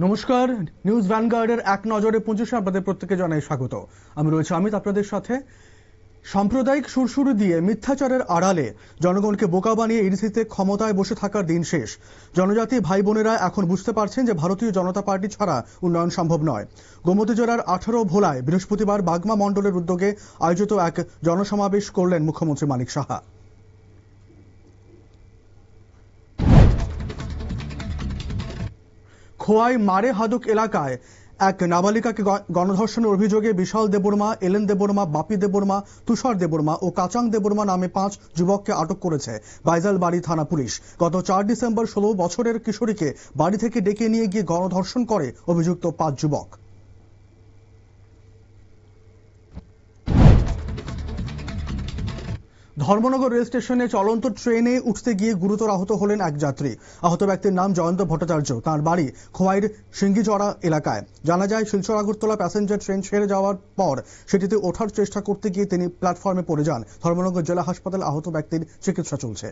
নমস্কার, নিউজ ভ্যানগার্ডের এক নজরে 25 আপনাদের প্রত্যেককে জানাই স্বাগত। আমি রয়েছে অমিত আপনাদের সাথে। সাম্প্রদায়িক সুরসুরি দিয়ে মিথ্যাচারের আড়ালে জনগণকে বোকা বানিয়ে ইডিসিতে ক্ষমতায় বসে থাকার দিন শেষ। জনজাতি ভাই বোনেরা এখন বুঝতে পারছেন যে ভারতীয় জনতা পার্টি ছাড়া উন্নয়ন সম্ভব নয়। গোমতী জেলার 18 ভোলায় বৃহস্পতিবার বাগমা মণ্ডলের উদ্যোগে আয়োজিত এক জনসমাবেশ করলেন মুখ্যমন্ত্রী মানিক সাহা। খোয়াই মারে হাদুক এলাকায় এক নাবালিকাকে গণধর্ষণের অভিযোগে বিশাল দেববর্মা, এলেন দেববর্মা, বাপি দেববর্মা, তুষার দেববর্মা ও কাচাং দেববর্মা নামে 5 যুবককে আটক করেছে বাইজালবাড়ি থানা পুলিশ। গত 4 ডিসেম্বর 16 বছরের কিশোরীকে বাড়ি থেকে ডেকে নিয়ে গিয়ে গণধর্ষণ করে অভিযুক্ত 5 যুবক। ধর্মনগর রেল স্টেশনে চলন্ত ট্রেনে উঠতে গিয়ে গুরুতর আহত হলেন এক যাত্রী। আহত ব্যক্তির নাম জয়ন্ত ভট্টাচার্য। তাঁর বাড়ি খোয়াইর সিঙ্গিচড়া এলাকায়। জানা যায়, শিলচর আগরতলা প্যাসেঞ্জার ট্রেন ছেড়ে যাওয়ার পর সেটিতে ওঠার চেষ্টা করতে গিয়ে তিনি প্ল্যাটফর্মে পড়ে যান। ধর্মনগর জেলা হাসপাতালে আহত ব্যক্তির চিকিৎসা চলছে।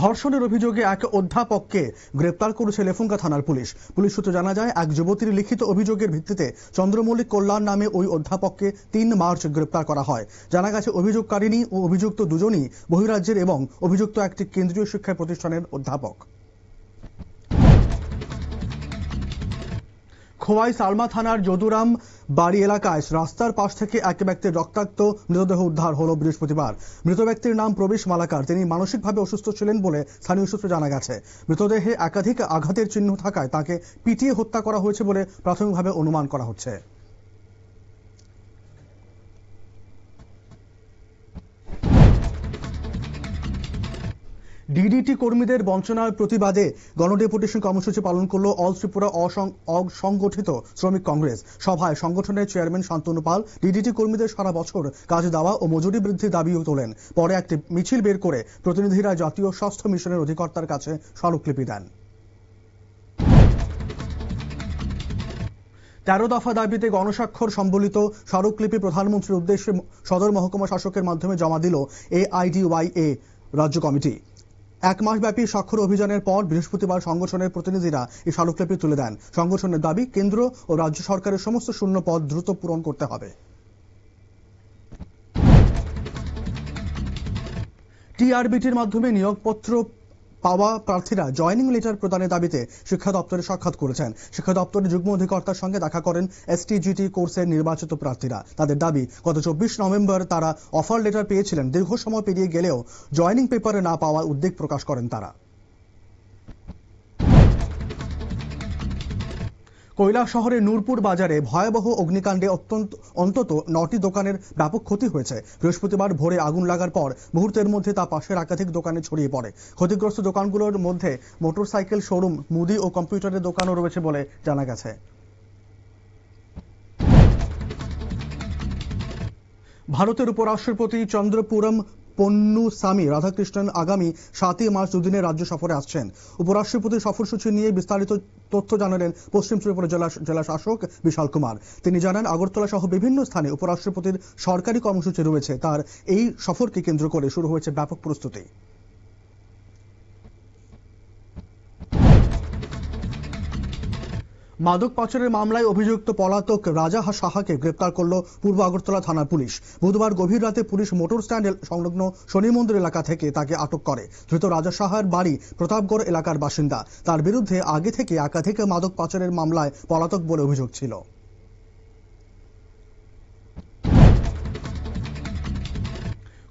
ধর্ষণের অভিযোগে এক অধ্যাপককে গ্রেপ্তার করেছে লেফুঙ্গা থানার পুলিশ। পুলিশ সূত্রে জানা যায়, এক যুবতীর লিখিত অভিযোগের ভিত্তিতে চন্দ্রমল্লিক কল্যাণ নামে ওই অধ্যাপককে 3 মার্চ গ্রেপ্তার করা হয়। জানা গেছে, অভিযোগকারিণী ও অভিযুক্ত দুজনই বহিরাজ্যের এবং অভিযুক্ত একটি কেন্দ্রীয় শিক্ষা প্রতিষ্ঠানের অধ্যাপক। খোয়াই সালমা থানার যদুরাম বাড়ি এলাকায় রাস্তার পাশ থেকে এক ব্যক্তির রক্তাক্ত মৃতদেহ উদ্ধার হলো বৃহস্পতিবার। মৃত ব্যক্তির নাম প্রবেশ মালাকার। তিনি মানসিকভাবে অসুস্থ ছিলেন বলে স্থানীয় সূত্রে জানা গেছে। মৃতদেহে একাধিক আঘাতের চিহ্ন থাকায় তাকে পিটিয়ে হত্যা করা হয়েছে বলে প্রাথমিকভাবে অনুমান করা হচ্ছে। ডিডিটি কর্মীদের বঞ্চনার প্রতিবাদে গণডেপুটেশন কর্মসূচি পালন করল অল ত্রিপুরা অসংগঠিত শ্রমিক কংগ্রেস। সভায় সংগঠনের চেয়ারম্যান শান্তনু পাল ডিডিটি কর্মীদের সারা বছর কাজ দেওয়া ও মজুরি বৃদ্ধির দাবিও তোলেন। পরে একটি মিছিল বের করে প্রতিনিধিরা জাতীয় স্বাস্থ্য মিশনের অধিকর্তার কাছে স্মারকলিপি দেন। 13 দফা দাবিতে গণস্বাক্ষর সম্বলিত স্মারকলিপি প্রধানমন্ত্রীর উদ্দেশ্যে সদর মহকুমা শাসকের মাধ্যমে জমা দিল AIDYA রাজ্য কমিটি। 1 মাসব্যাপী স্বাক্ষর অভিযানের পর বৃহস্পতিবার সংগঠনের প্রতিনিধিরা এই স্মারকলিপি তুলে দেন। সংগঠনের দাবি, কেন্দ্র ও রাজ্য সরকারের সমস্ত শূন্য পদ দ্রুত পূরণ করতে হবে। টিআরবিটির মাধ্যমে নিয়োগপত্র পাওয়া প্রার্থীরা জয়েনিং লেটার প্রদানের দাবিতে শিক্ষা দপ্তরে সাক্ষাৎ করেছেন। শিক্ষা দপ্তরের যুগ্ম অধিকর্তার সঙ্গে দেখা করেন STGT কোর্সের নির্বাচিত প্রার্থীরা। তাদের দাবি, গত 24 নভেম্বর তারা অফার লেটার পেয়েছিলেন। দীর্ঘ সময় পেরিয়ে গেলেও জয়েনিং পেপারে না পাওয়ার উদ্বেগ প্রকাশ করেন তারা। কৈলাস শহরের নূরপুর বাজারে ভয়াবহ অগ্নিকাণ্ডে অন্তত 9টি দোকানের ব্যাপক ক্ষতি হয়েছে। বৃহস্পতিবার ভোরে আগুন লাগার পর মুহূর্তের মধ্যে তা পাশের একাধিক দোকানে ছড়িয়ে পড়ে। ক্ষতিগ্রস্ত দোকানগুলোর মধ্যে মোটরসাইকেল শোরুম, মুদি ও কম্পিউটারের দোকানও রয়েছে বলে জানা গেছে। ভারতের উপরাষ্ট্রপতি চন্দ্রপুরম পন্নুসামি রাধাকৃষ্ণন আগামী 7 মার্চ দুদিনের রাজ্য সফরে আসছেন। উপরাষ্ট্রপতির সফরসূচি নিয়ে বিস্তারিত তথ্য জানালেন পশ্চিম ত্রিপুরা জেলা শাসক বিশাল কুমার। তিনি জানান, আগরতলা সহ বিভিন্ন স্থানে উপরাষ্ট্রপতির সরকারি কর্মসূচি রয়েছে। তার এই সফরকে কেন্দ্র করে শুরু হয়েছে ব্যাপক প্রস্তুতি। মাদক পাচারের মামলায় অভিযুক্ত পলাতক রাজা সাহাকে গ্রেপ্তার করল পূর্ব আগরতলা থানার পুলিশ। বুধবার গভীর রাতে পুলিশ মোটর স্ট্যান্ড সংলগ্ন শনি মন্দির এলাকা থেকে তাকে আটক করে। ধৃত রাজা সাহার বাড়ি প্রতাপগড় এলাকার বাসিন্দা। তার বিরুদ্ধে আগে থেকে একাধিক মাদক পাচারের মামলায় পলাতক বলে অভিযোগ ছিল।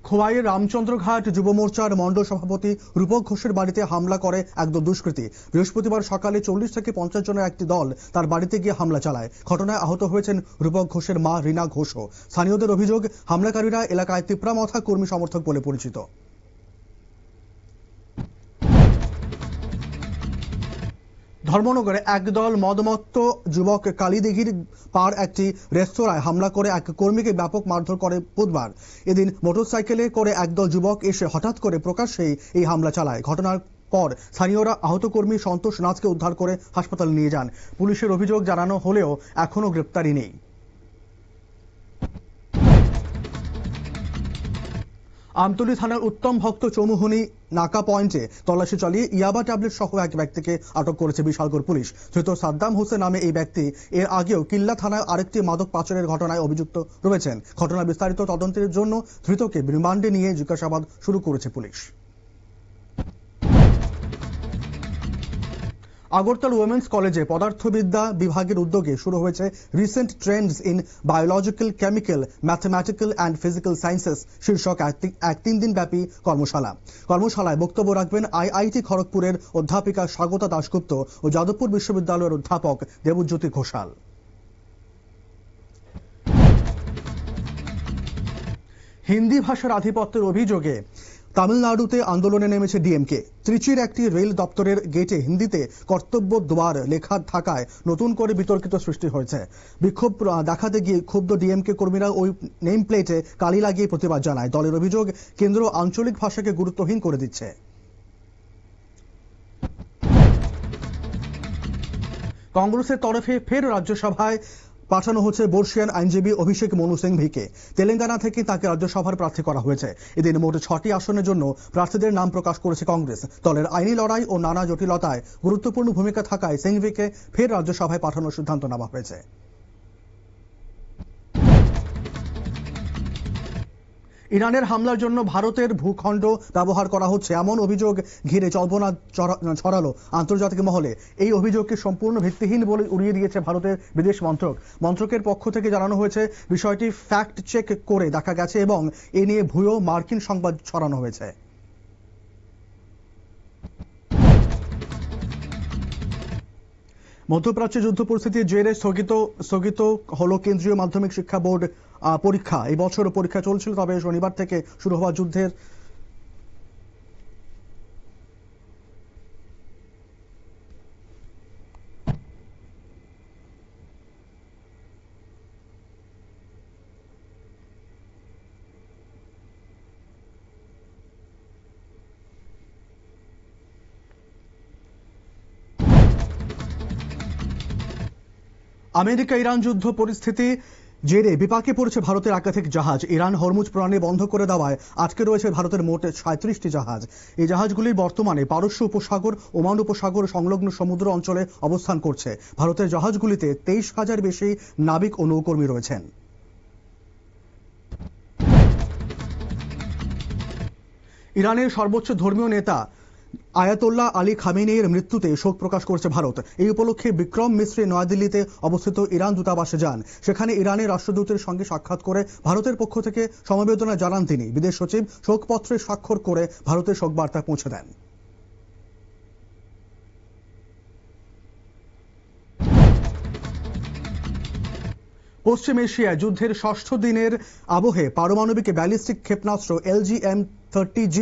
খোয়াইয়ের রামচন্দ্রঘাট যুব মোর্চার মণ্ডল সভাপতি রূপক ঘোষের বাড়িতে হামলা করে একদল দুষ্কৃতী। বৃহস্পতিবার সকালে 40 থেকে 50 জনের একটি দল তার বাড়িতে গিয়ে হামলা চালায়। ঘটনায় আহত হয়েছেন রূপক ঘোষের মা রীনা ঘোষও। স্থানীয়দের অভিযোগ, হামলাকারীরা এলাকায় তিপ্রামথা কর্মী সমর্থক বলে পরিচিত। ধর্মনগরে একদল মদমত্ত যুবক কালীদিঘির পার একটি রেস্তোরাঁয় হামলা করে এক কর্মীকে ব্যাপক মারধর করে বুধবার। এদিন মোটরসাইকেলে করে একদল যুবক এসে হঠাৎ করে প্রকাশ্যেই এই হামলা চালায়। ঘটনার পর স্থানীয়রা আহত কর্মী সন্তোষ নাথকে উদ্ধার করে হাসপাতালে নিয়ে যান। পুলিশের অভিযোগ জানানো হলেও এখনো গ্রেপ্তারি নেই। আমতলী থানার উত্তম ভক্ত চৌমুহনী নাকা পয়েন্টে তল্লাশি চালিয়ে ইয়াবা ট্যাবলেট সহ এক ব্যক্তিকে আটক করেছে বিশালগড় পুলিশ। ধৃত সাদ্দাম হোসেন নামে এই ব্যক্তি এর আগেও কিল্লা থানায় আরেকটি মাদক পাচারের ঘটনায় অভিযুক্ত রয়েছেন। ঘটনার বিস্তারিত তদন্তের জন্য ধৃতকে রিমান্ডে নিয়ে জিজ্ঞাসাবাদ শুরু করেছে পুলিশ। আগরতলা উইমেন্স কলেজে পদার্থবিদ্যা বিভাগের উদ্যোগে শুরু হয়েছে recent Trends in biological, chemical, mathematical and physical sciences শীর্ষক এক 3 দিন ব্যাপী কর্মশালায় বক্তব্য রাখবেন আইআইটি খড়গপুরের অধ্যাপিকা স্বাগতা দাশগুপ্ত ও যাদবপুর বিশ্ববিদ্যালয়ের অধ্যাপক দেবজ্যোতি ঘোষাল। হিন্দি ভাষার আধিপত্যের অভিযোগে তামিলনাড়ুতে আন্দোলনে নেমেছে ডিএমকে। ত্রিচির একটি রেল দপ্তরের গেটে হিন্দিতে কর্তব্য দ্বার লেখা থাকায় নতুন করে বিতর্কিত সৃষ্টি হয়েছে। বিক্ষোভ দেখাতে গিয়ে ক্ষুব্ধ ডিএমকে কর্মীরা ওই নেম প্লেটে কালি লাগিয়ে প্রতিবাদ জানায়। দলের অভিযোগ, কেন্দ্র আঞ্চলিক ভাষাকে গুরুত্বহীন করে দিচ্ছে। কংগ্রেসের তরফে ফের রাজ্যসভায় পাঠানো হচ্ছে বর্ষিয়ান আইনজীবী অভিষেক মনু সিংভিকে। তেলেঙ্গানা থেকে তাকে রাজ্যসভার প্রার্থী করা হয়েছে। এদিন মোট 6টি আসনের জন্য প্রার্থীদের নাম প্রকাশ করেছে কংগ্রেস। দলের আইনি লড়াই ও নানা জটিলতায় গুরুত্বপূর্ণ ভূমিকা থাকায় সিংভিকে ফের রাজ্যসভায় পাঠানোর সিদ্ধান্ত নেওয়া হয়েছে। ইরানের হামলার জন্য ভারতের ভূখণ্ড ব্যবহার করা হচ্ছে এমন অভিযোগ ঘিরে জল্পনা ছড়ালো আন্তর্জাতিক মহলে। এই অভিযোগকে সম্পূর্ণ ভিত্তিহীন বলে উড়িয়ে দিয়েছে ভারতের বিদেশ মন্ত্রকের পক্ষ থেকে জানানো হয়েছে বিষয়টি ফ্যাক্ট চেক করে দেখা গেছে এবং এ নিয়ে ভুয়ো মার্কিন সংবাদ ছড়ানো হয়েছে। মধ্যপ্রাচ্যে যুদ্ধ পরিস্থিতির জেরে স্থগিত হলো কেন্দ্রীয় মাধ্যমিক শিক্ষা বোর্ড পরীক্ষা। এই বছর পরীক্ষা চলছিল, তবে শনিবার থেকে শুরু হওয়া যুদ্ধের আমেরিকা ইরান যুদ্ধ পরিস্থিতি জেরে বিপাকে পড়েছে ভারতের একাধিক জাহাজ। ইরান হরমুজ প্রণালী বন্ধ করে দেওয়ায় আটকে রয়েছে ভারতের মোট 37টি জাহাজ। এই জাহাজগুলি বর্তমানে পারস্য উপসাগর, ওমান উপসাগর সংলগ্ন সমুদ্র অঞ্চলে অবস্থান করছে। ভারতের জাহাজগুলিতে 23,000 বেশি নাবিক ও নৌকর্মী রয়েছেন। ইরানের সর্বোচ্চ ধর্মীয় নেতা আয়াতোল্লাহ আলী খামেনেইর মৃত্যুতে শোক প্রকাশ করেছে ভারত। এই উপলক্ষে বিক্রম মিশ্রে নয়াদিল্লিতে অবস্থিত ইরান দূতাবাসে যান। সেখানে ইরানের রাষ্ট্রদূতের সঙ্গে সাক্ষাৎ করে ভারতের পক্ষ থেকে সমবেদনা জানান তিনি। বিদেশ সচিব শোকপত্রে স্বাক্ষর করে ভারতের শোকবার্তা পৌঁছে দেন। পশ্চিম এশিয়ায় যুদ্ধের 6ষ্ঠ দিনের আবহে পারমাণবিক ব্যালিস্টিক ক্ষেপণাস্ত্র LGM-30G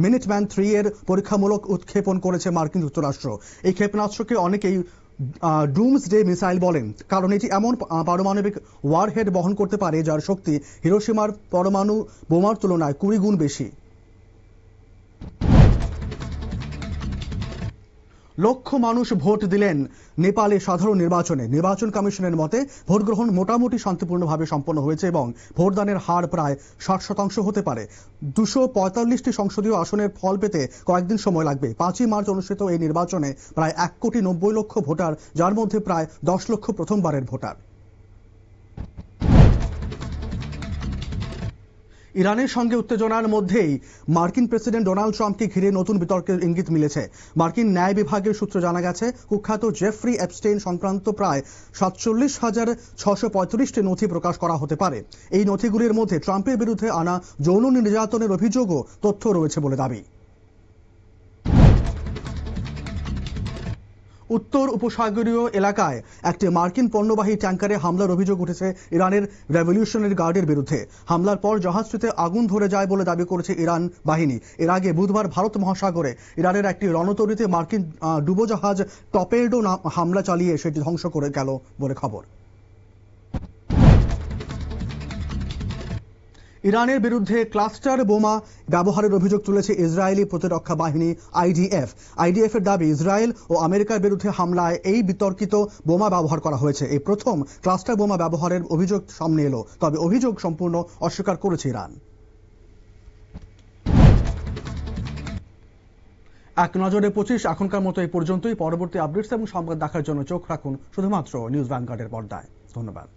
মিনিটম্যান 3 এর পরীক্ষামূলক উৎক্ষেপণ করেছে মার্কিন যুক্তরাষ্ট্র। এই ক্ষেপণাস্ত্রকে অনেকেই ডুমসডে মিসাইল বলেন, কারণ এটি এমন পারমাণবিক ওয়ারহেড বহন করতে পারে যার শক্তি হিরোশিমার পরমাণু বোমার তুলনায় 20 গুণ বেশি। লক্ষ মানুষ ভোট দিলেন নেপালে সাধারণ নির্বাচনে। নির্বাচন কমিশনের মতে ভোট গ্রহণ মোটামুটি শান্তিপূর্ণভাবে সম্পন্ন হয়েছে এবং ভোটদানের হার প্রায় 60% হতে পারে। 245টি সংসদীয় আসনের ফল পেতে কয়েকদিন সময় লাগবে। 5ই মার্চ অনুষ্ঠিত এই নির্বাচনে প্রায় 1,90,00,000 ভোটার, যার মধ্যে প্রায় 10 লক্ষ প্রথমবারের ভোটার। ইরানের সঙ্গে উত্তেজনার মধ্যেই মার্কিন প্রেসিডেন্ট ডোনাল্ড ট্রাম্পকে ঘিরে নতুন বিতর্কের ইঙ্গিত মিলেছে। মার্কিন ন্যায় বিভাগের সূত্রে জানা গেছে, কুখ্যাত জেফ্রি এপস্টেইন সংক্রান্ত প্রায় 47,635টি নথি প্রকাশ করা হতে পারে। এই নথিগুলির মধ্যে ট্রাম্পের বিরুদ্ধে আনা যৌন নির্যাতনের অভিযোগও তথ্য রয়েছে বলে দাবি। উত্তর উপসাগরীয় এলাকায় একটি মার্কিন পণ্যবাহী ট্যাঙ্কারে হামলার অভিযোগ উঠেছে ইরানের রেভলিউশনারি গার্ডের বিরুদ্ধে। হামলার পর জাহাজটিতে আগুন ধরে যায় বলে দাবি করেছে ইরান বাহিনী। এর আগে বুধবার ভারত মহাসাগরে ইরানের একটি রণতরীতে মার্কিন ডুবোজাহাজ টর্পেডো হামলা চালিয়ে সেটি ধ্বংস করে গেল বলে খবর। ইরানের বিরুদ্ধে ক্লাস্টার বোমা ব্যবহারের অভিযোগ তুলেছে ইসরায়েলি প্রতিরক্ষা বাহিনী আইডিএফ এর দাবি, ইসরায়েল ও আমেরিকার বিরুদ্ধে হামলায় এই বিতর্কিত বোমা ব্যবহার করা হয়েছে। এই প্রথম ক্লাস্টার বোমা ব্যবহারের অভিযোগ সামনে এলো, তবে অভিযোগ সম্পূর্ণ অস্বীকার করেছে ইরান। এক নজরে 25 এখনকার মতো এই পর্যন্তই। পরবর্তী আপডেটস এবং সংবাদ দেখার জন্য চোখ রাখুন শুধুমাত্র নিউজ ভ্যানগার্ডের পর্দায়। ধন্যবাদ।